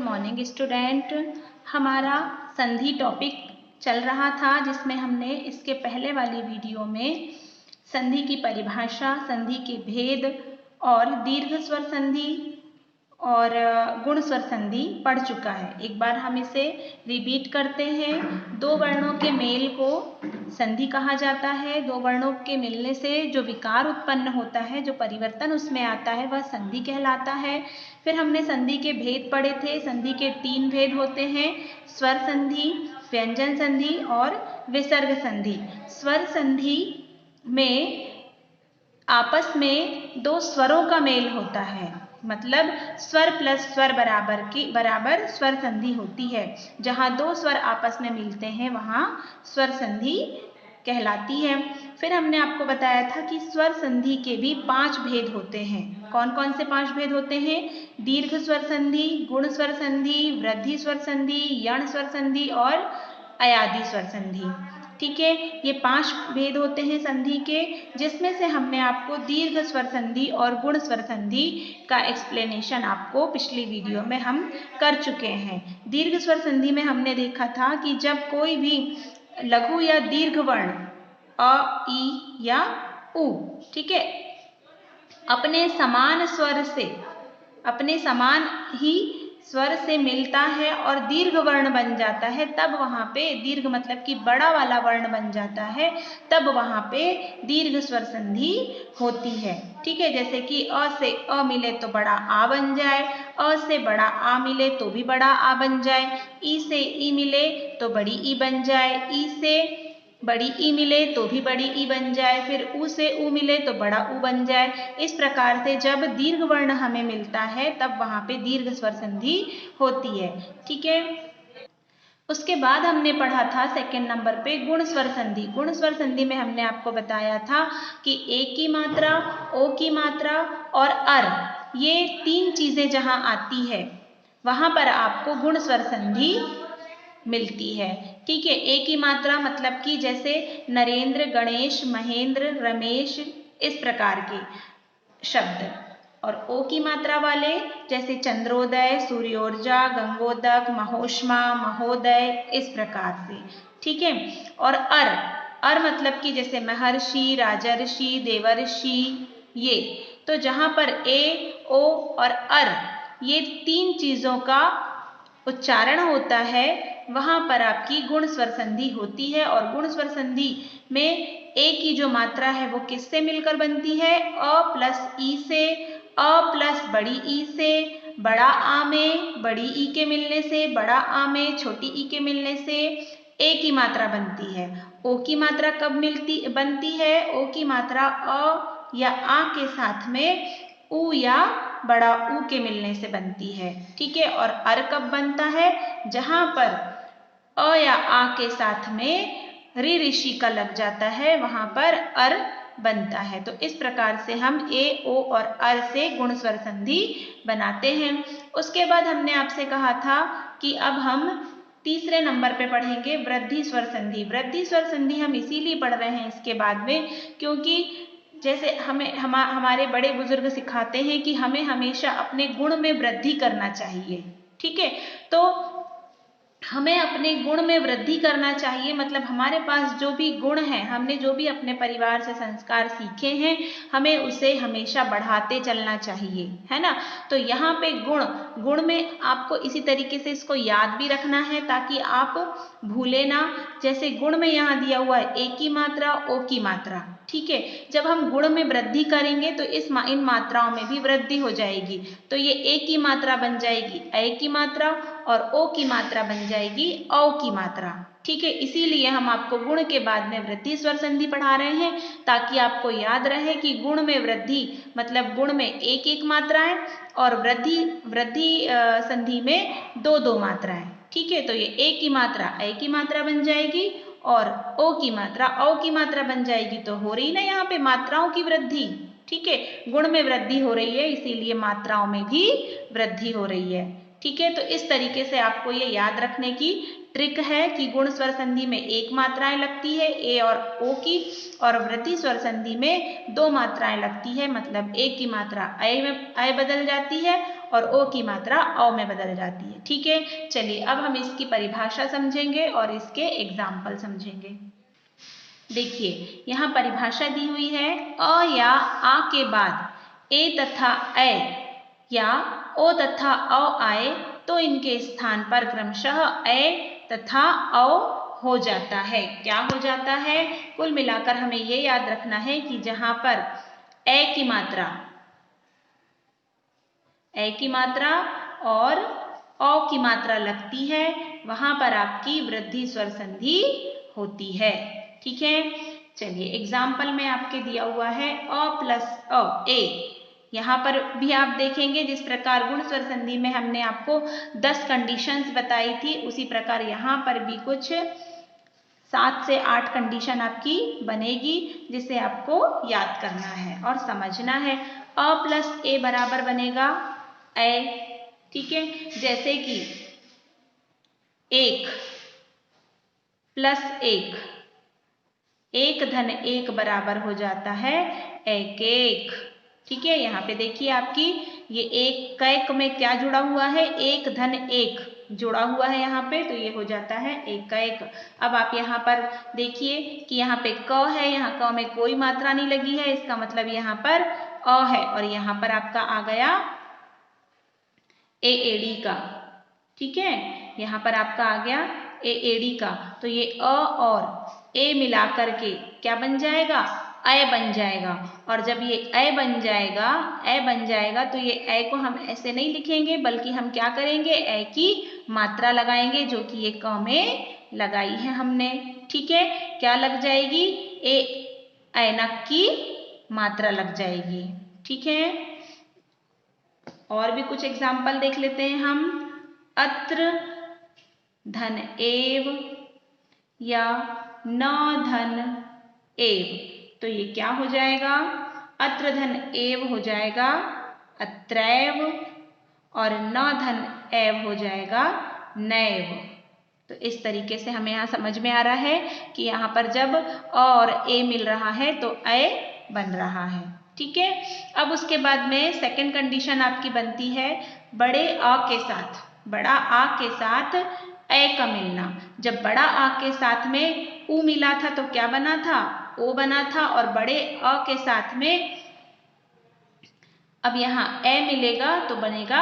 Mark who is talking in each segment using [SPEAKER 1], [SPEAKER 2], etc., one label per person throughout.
[SPEAKER 1] Morning student. हमारा संधि topic चल रहा था जिसमें हमने इसके पहले वाली वीडियो में संधि की परिभाषा, संधि के भेद और दीर्घ स्वर संधि और गुण स्वर संधि पढ़ चुका है। एक बार हम इसे रिपीट करते हैं। दो वर्णों के मेल को संधि कहा जाता है। दो वर्णों के मिलने से जो विकार उत्पन्न होता है, जो परिवर्तन उसमें आता है, वह संधि कहलाता है। फिर हमने संधि के भेद पढ़े थे। संधि के 3 भेद होते हैं: स्वर संधि, व्यंजन संधि और विसर्ग संधि। स्वर संधि में आपस में दो स्वरों का मेल होता है, मतलब स्वर प्लस स्वर बराबर स्वर संधि होती है। जहाँ दो स्वर आपस में मिलते हैं वहाँ स्वर संधि कहलाती है। फिर हमने आपको बताया था कि स्वर संधि के भी 5 भेद होते हैं। कौन कौन से 5 भेद होते हैं? दीर्घ स्वर संधि, गुण स्वर संधि, वृद्धि स्वर संधि, यण स्वर संधि और अयादि स्वर संधि। ठीक है, ये 5 भेद होते हैं संधि के, जिसमें से हमने आपको दीर्घ स्वर संधि और गुण स्वर संधि का एक्सप्लेनेशन आपको पिछली वीडियो में हम कर चुके हैं। दीर्घ स्वर संधि में हमने देखा था कि जब कोई भी लघु या दीर्घ वर्ण अ, ई या उ, ठीक है, अपने समान ही स्वर से मिलता है और दीर्घ वर्ण बन जाता है, तब वहाँ पे दीर्घ मतलब कि बड़ा वाला वर्ण बन जाता है, तब वहाँ पे दीर्घ स्वर संधि होती है। ठीक है, जैसे कि अ से अ मिले तो बड़ा आ बन जाए, अ से बड़ा आ मिले तो भी बड़ा आ बन जाए, ई से ई मिले तो बड़ी ई बन जाए, ई से बड़ी ई मिले तो भी बड़ी ई बन जाए, फिर उ से उ मिले तो बड़ा उ बन जाए। इस प्रकार से जब दीर्घ वर्ण हमें मिलता है तब वहाँ पे दीर्घ स्वर संधि होती है। ठीक है, उसके बाद हमने पढ़ा था सेकंड नंबर पे गुण स्वर संधि। गुण स्वर संधि में हमने आपको बताया था कि ए की मात्रा, ओ की मात्रा और अर, ये 3 चीजें जहाँ आती है वहाँ पर आपको गुण स्वर संधि मिलती है। ठीक है, ए की मात्रा मतलब कि जैसे नरेंद्र, गणेश, महेंद्र, रमेश, इस प्रकार के शब्द, और ओ की मात्रा वाले जैसे चंद्रोदय, सूर्योर्जा, गंगोदक, महोष्मा, महोदय, इस प्रकार से। ठीक है, और अर मतलब कि जैसे महर्षि, राजर्षि, देवर्षि, ये। तो जहाँ पर ए, ओ और अर, ये 3 चीजों का उच्चारण होता है, वहाँ पर आपकी गुण स्वर संधि होती है। और गुण स्वर संधि में ए की जो मात्रा है वो किससे मिलकर बनती है? अ प्लस ई से, अ प्लस बड़ी ई से, बड़ा आ में बड़ी ई के मिलने से, बड़ा आ में छोटी ई के मिलने से ए की मात्रा बनती है। ओ की मात्रा कब बनती है? ओ की मात्रा अ या आ के साथ में उ या बड़ा ऊ के मिलने से बनती है। ठीक है, और अर कब बनता है? जहाँ पर अ या आ के साथ में रि ऋषि का लग जाता है, वहाँ पर अर बनता है। तो इस प्रकार से हम ए, ओ और अर से गुण स्वर संधि बनाते हैं। उसके बाद हमने आपसे कहा था कि अब हम तीसरे नंबर पे पढ़ेंगे वृद्धि स्वर संधि। वृद्धि स्वर संधि हम इसीलिए पढ़ रहे हैं इसके बाद में, क्योंकि जैसे हमारे बड़े बुजुर्ग सिखाते हैं कि हमें हमेशा अपने गुण में वृद्धि करना चाहिए। ठीक है, तो हमें अपने गुण में वृद्धि करना चाहिए, मतलब हमारे पास जो भी गुण हैं, हमने जो भी अपने परिवार से संस्कार सीखे हैं, हमें उसे हमेशा बढ़ाते चलना चाहिए, है ना। तो यहाँ पे गुण में आपको इसी तरीके से इसको याद भी रखना है ताकि आप भूले ना। जैसे गुण में यहाँ दिया हुआ है ए की मात्रा, ओ की मात्रा। ठीक है, जब हम गुण में वृद्धि करेंगे तो इन मात्राओं में भी वृद्धि हो जाएगी। तो ये ए की मात्रा बन जाएगी ए की मात्रा और ओ की मात्रा बन जाएगी औ की मात्रा। ठीक है, इसीलिए हम आपको गुण के बाद में वृद्धि स्वर संधि पढ़ा रहे हैं ताकि आपको याद रहे कि गुण में वृद्धि मतलब गुण में एक एक मात्राएं और वृद्धि संधि में दो दो मात्राएं। ठीक है, तो ये ए की मात्रा बन जाएगी और ओ की मात्रा औ की मात्रा बन जाएगी। तो हो रही ना यहाँ पे मात्राओं की वृद्धि। ठीक है, गुण में वृद्धि हो रही है, इसीलिए मात्राओं में भी वृद्धि हो रही है। ठीक है, तो इस तरीके से आपको ये याद रखने की ट्रिक है कि गुण स्वर संधि में एक मात्राएं लगती है ए और ओ की, और वृद्धि स्वर संधि में 2 मात्राएं लगती है, मतलब ए की मात्रा अय बदल जाती है और ओ की मात्रा औ में बदल जाती है। ठीक है, चलिए अब हम इसकी परिभाषा समझेंगे और इसके एग्जाम्पल समझेंगे। देखिए यहाँ परिभाषा दी हुई है, अ या आ के बाद ए तथा ऐ या ओ तथा औ आए तो इनके स्थान पर क्रमशः ऐ तथा औ हो जाता है। क्या हो जाता है? कुल मिलाकर हमें ये याद रखना है कि जहां पर ए की मात्रा और औ की मात्रा लगती है वहां पर आपकी वृद्धि स्वर संधि होती है। ठीक है, चलिए एग्जाम्पल में आपके दिया हुआ है अ प्लस अ ए। यहाँ पर भी आप देखेंगे जिस प्रकार गुण स्वर संधि में हमने आपको 10 कंडीशंस बताई थी, उसी प्रकार यहाँ पर भी कुछ 7 से 8 कंडीशन आपकी बनेगी जिसे आपको याद करना है और समझना है। अ प्लस ए बराबर बनेगा ए। ठीक है, जैसे कि 1 प्लस 1 धन 1 बराबर हो जाता है एक। ठीक है, यहाँ पे देखिए आपकी ये एक कैक में क्या जुड़ा हुआ है? 1 धन 1 जुड़ा हुआ है यहाँ पे, तो ये हो जाता है एक कैक। अब आप यहाँ पर देखिए कि यहाँ पे क है, यहाँ क में कोई मात्रा नहीं लगी है, इसका मतलब यहाँ पर अ है और यहाँ पर आपका आ गया एडी का। ठीक है, यहाँ पर आपका आ गया एडी का, तो ये अ और ए मिलाकर के क्या बन जाएगा? अय बन जाएगा। और जब ये अय बन जाएगा तो ये अय को हम ऐसे नहीं लिखेंगे बल्कि हम क्या करेंगे? अय की मात्रा लगाएंगे जो कि ये क में लगाई है हमने। ठीक है, क्या लग जाएगी? ऐनक की मात्रा लग जाएगी। ठीक है, और भी कुछ एग्जाम्पल देख लेते हैं हम। अत्र धन एव या न धन एव, तो ये क्या हो जाएगा? अत्र धन एव हो जाएगा अत्रैव और न धन एव हो जाएगा नैव। तो इस तरीके से हमें यहाँ समझ में आ रहा है कि यहाँ पर जब अ और ए मिल रहा है तो अय बन रहा है। ठीक है, अब उसके बाद में सेकंड कंडीशन आपकी बनती है बड़े अ के साथ, बड़ा आ के साथ ए का मिलना। जब बड़ा आ के साथ में उ मिला था तो क्या बना था? ओ बना था, और बड़े अ के साथ में अब यहाँ ए मिलेगा तो बनेगा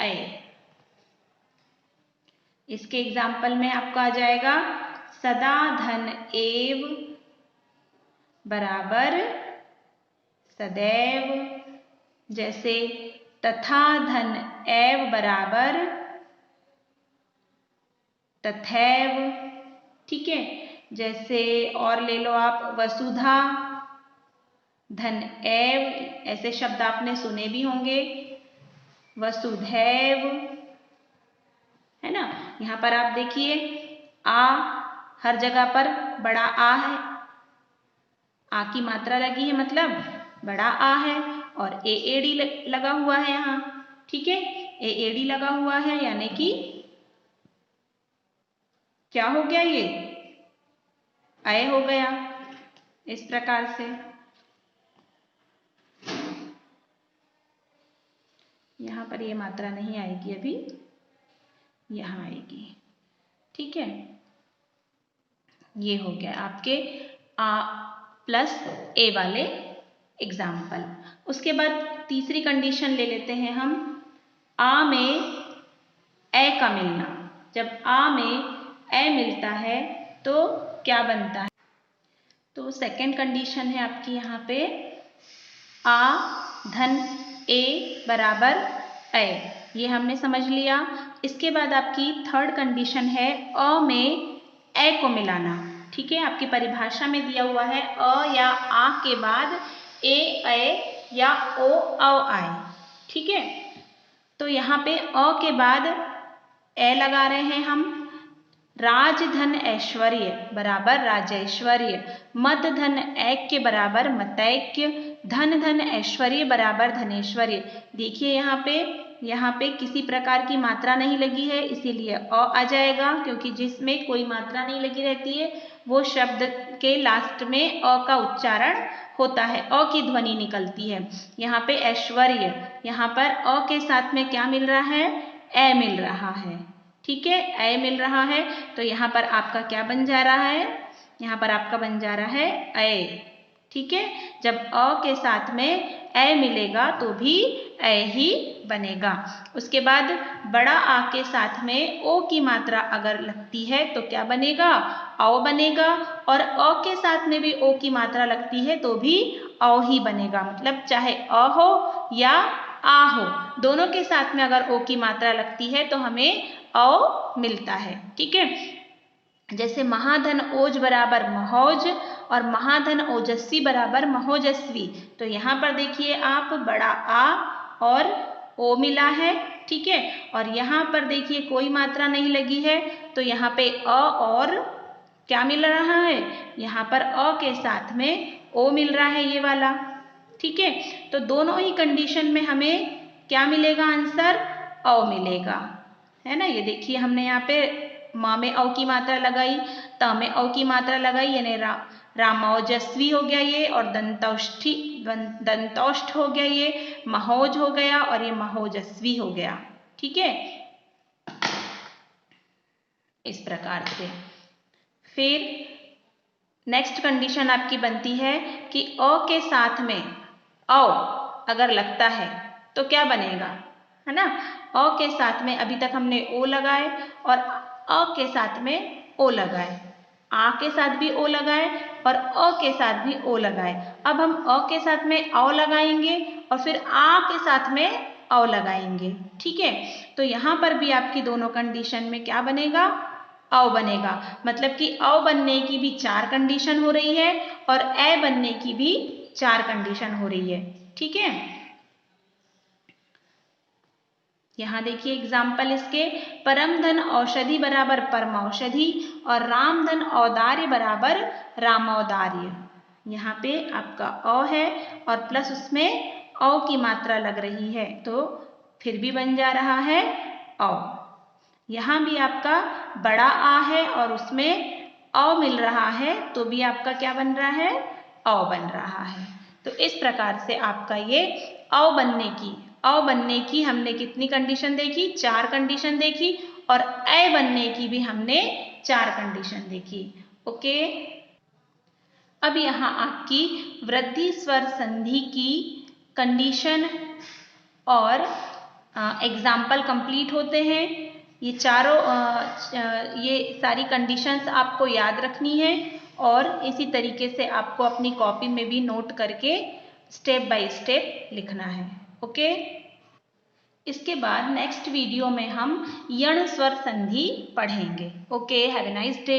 [SPEAKER 1] ऐ। इसके एग्जाम्पल में आपको आ जाएगा सदा धन एव बराबर सदैव, जैसे तथा धन एव बराबर तथैव। ठीक है, जैसे और ले लो आप वसुधा धन एव, ऐसे शब्द आपने सुने भी होंगे, वसुधैव, है ना। यहाँ पर आप देखिए आ हर जगह पर बड़ा आ है, आ की मात्रा लगी है मतलब बड़ा आ है, और एडी लगा हुआ है यहाँ। ठीक है, एडी लगा हुआ है यानी कि क्या हो गया? ये अय हो गया। इस प्रकार से यहाँ पर ये मात्रा नहीं आएगी, अभी यहाँ आएगी। ठीक है, ये हो गया आपके आ प्लस ए वाले एग्जाम्पल। उसके बाद तीसरी कंडीशन ले लेते हैं हम, आ में ए का मिलना। जब आ में ए मिलता है तो क्या बनता है? तो सेकंड कंडीशन है आपकी यहाँ पे आ धन ए बराबर ए, ये हमने समझ लिया। इसके बाद आपकी थर्ड कंडीशन है अ में ए को मिलाना। ठीक है, आपकी परिभाषा में दिया हुआ है अ या आ के बाद ए या ओ औ आए। ठीक है, तो यहाँ पे अ के बाद ए लगा रहे हैं हम। राजधन ऐश्वर्य बराबर राजैश्वर्य, मद धन ऐक्य बराबर मतैक्य, धन धन ऐश्वर्य बराबर धनेश्वर्य। देखिए यहाँ पे यहाँ पे किसी प्रकार की मात्रा नहीं लगी है, इसीलिए अ आ जाएगा, क्योंकि जिसमें कोई मात्रा नहीं लगी रहती है वो शब्द के लास्ट में अ का उच्चारण होता है, अ की ध्वनि निकलती है। यहाँ पे ऐश्वर्य, यहाँ पर अ के साथ में क्या मिल रहा है, ए मिल रहा है। ठीक है, ए मिल रहा है, तो यहाँ पर आपका क्या बन जा रहा है, यहाँ पर आपका बन जा रहा है ए। ठीक है, जब अ के साथ में ए मिलेगा तो भी ए ही बनेगा। उसके बाद बड़ा आ के साथ में ओ की मात्रा अगर लगती है तो क्या बनेगा, औ बनेगा, और अ के साथ में भी ओ की मात्रा लगती है तो भी औ ही बनेगा। मतलब चाहे अ हो या आ हो, दोनों के साथ में अगर ओ की मात्रा लगती है तो हमें औ मिलता है। ठीक है, जैसे महाधन ओज बराबर महोज और महाधन ओजस्वी बराबर महोजस्वी। तो यहाँ पर देखिए आप, बड़ा आ और ओ मिला है। ठीक है, और यहाँ पर देखिए कोई मात्रा नहीं लगी है, तो यहाँ पे अ और क्या मिल रहा है, यहाँ पर अ के साथ में ओ मिल रहा है, ये वाला। ठीक है, तो दोनों ही कंडीशन में हमें क्या मिलेगा, आंसर औ मिलेगा, है ना। ये देखिए हमने यहाँ पे म में औ की मात्रा लगाई, त में औ की मात्रा लगाई, यानी रामौजस्वी हो गया ये, और दंतौष्ठ हो गया ये, महोज हो गया, और ये महोजस्वी हो गया। ठीक है, इस प्रकार से। फिर नेक्स्ट कंडीशन आपकी बनती है कि अ के साथ में औ अगर लगता है तो क्या बनेगा, है ना। अ के साथ में अभी तक हमने ओ लगाए और अ के साथ में ओ लगाए, आ के साथ भी ओ लगाए और अ के साथ भी ओ लगाए। अब हम अ के साथ में औ लगाएंगे और फिर आ के साथ में औ लगाएंगे। ठीक है, तो यहाँ पर भी आपकी दोनों कंडीशन में क्या बनेगा, औ बनेगा। मतलब कि औ बनने की भी 4 कंडीशन हो रही है और ए बनने की भी 4 कंडीशन हो रही है। ठीक है, यहाँ देखिए एग्जाम्पल इसके, परम धन औषधि बराबर परमौषधि और राम धन औदार्य बराबर रामौदार्य। यहाँ पे आपका अ है और प्लस उसमें औ की मात्रा लग रही है, तो फिर भी बन जा रहा है औ। यहाँ भी आपका बड़ा आ है और उसमें औ मिल रहा है, तो भी आपका क्या बन रहा है, औ बन रहा है। तो इस प्रकार से आपका ये औ बनने की हमने कितनी कंडीशन देखी, 4 कंडीशन देखी, और ए बनने की भी हमने 4 कंडीशन देखी। ओके, अब यहाँ आपकी वृद्धि स्वर संधि की कंडीशन और एग्जाम्पल कंप्लीट होते हैं। ये चारों ये सारी कंडीशंस आपको याद रखनी है और इसी तरीके से आपको अपनी कॉपी में भी नोट करके स्टेप बाय स्टेप लिखना है। ओके, इसके बाद नेक्स्ट वीडियो में हम यण स्वर संधि पढ़ेंगे। Okay, have a nice day.